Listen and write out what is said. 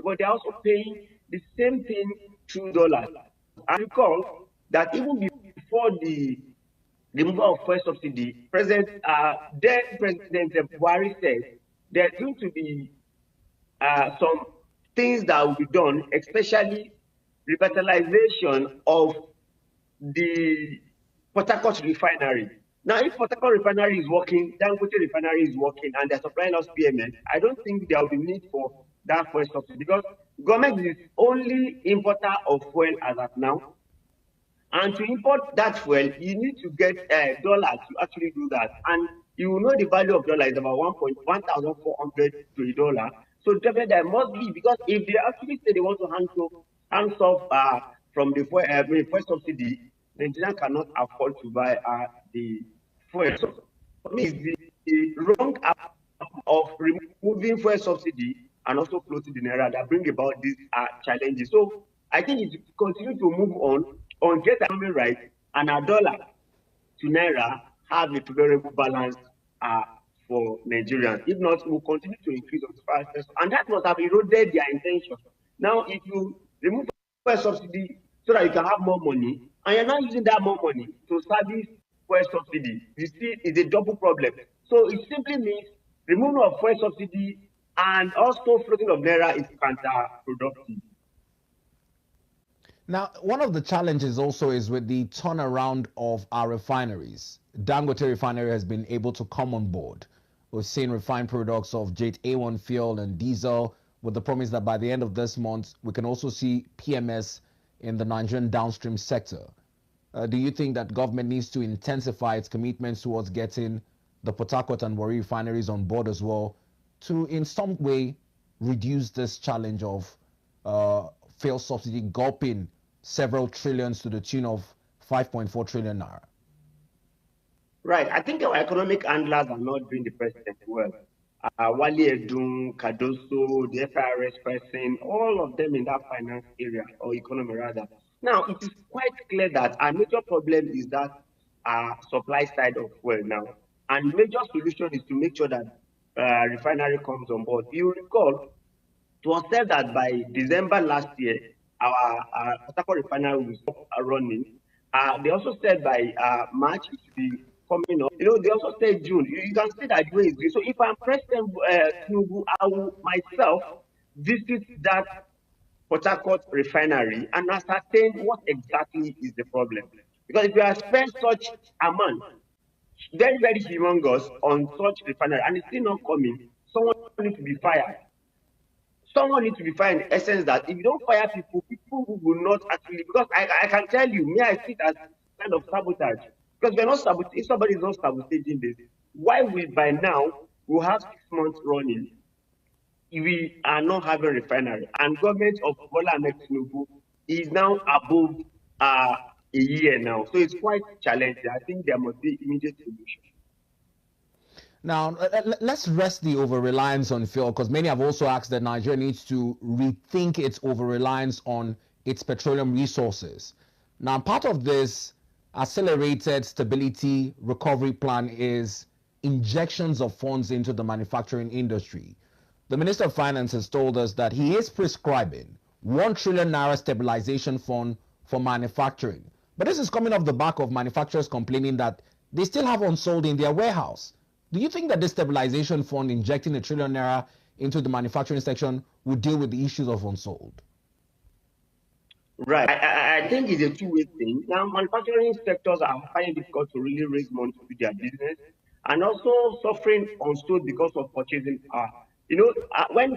but they're also paying the same thing through dollars. And recall that even before the removal of fuel subsidy, then President Buhari said there's going to be some things that will be done, especially revitalization of the Port Harcourt refinery. Now, if Port Harcourt refinery is working, Dangote refinery is working, and they're supplying us PMS, I don't think there will be need for that fuel subsidy because government is only importer of fuel as of now. And to import that fuel, you need to get dollars to actually do that. And you will know the value of dollar is about 1,400 to a dollar. So definitely there must be, because if they actually say they want to hands off from the fuel subsidy, Nigeria cannot afford to buy the fuel. So for me, it's the wrong app of removing fuel subsidy and also floating the naira that bring about these challenges. So I think it continue to move on get economy right, and our dollar to naira have a favorable balance for Nigerians. If not, it will continue to increase on prices, and that must have eroded their intention. Now, if you remove fuel subsidy so that you can have more money, and you're not using that more money to service fuel subsidy, you see, it's a double problem. So it simply means removal of fuel subsidy and also floating of naira is counterproductive. Now, one of the challenges also is with the turnaround of our refineries. Dangote refinery has been able to come on board. We've seen refined products of Jet A1 fuel and diesel, with the promise that by the end of this month, we can also see PMS in the Nigerian downstream sector. Do you think that government needs to intensify its commitments towards getting the Port Harcourt and Warri refineries on board as well to in some way reduce this challenge of fuel subsidy gulping several trillions to the tune of 5.4 trillion naira? Right. I think our economic handlers are not doing the president well. Wale Edun, Cardoso, the FIRS person, all of them in that finance area, or economy rather. Now, it is quite clear that our major problem is that supply side of fuel now. And major solution is to make sure that refinery comes on board. You recall, it was said that by December last year, our Port Harcourt refinery will stop running. They also said by March it will be coming up. They also said June. You can see that way is good. So if I'm President Tinubu, I will myself visit that Port Harcourt refinery and ascertain what exactly is the problem. Because if you have spent such amount, very, very humongous on such refinery, and it's still not coming, someone needs to be fired. Someone needs to be fired in the essence that if you don't fire people, people will not actually, because I can tell you, me, I see it as kind of sabotage. Because we're not sabotaging, if somebody is not sabotaging this, why will by now we'll have 6 months running? We are not having refinery, and government of Bola Ahmed Tinubu is now above a year now. So it's quite challenging. I think there must be immediate solution. Now, let's rest the over-reliance on fuel, because many have also asked that Nigeria needs to rethink its over-reliance on its petroleum resources. Now, part of this accelerated stability recovery plan is injections of funds into the manufacturing industry. The Minister of Finance has told us that he is prescribing 1 trillion naira stabilization fund for manufacturing. But this is coming off the back of manufacturers complaining that they still have unsold in their warehouse. Do you think that this stabilization fund injecting 1 trillion naira into the manufacturing section would deal with the issues of unsold? Right. I think it's a two-way thing. Now, manufacturing sectors are finding it difficult to really raise money to do their business, and also suffering unsold because of purchasing power. When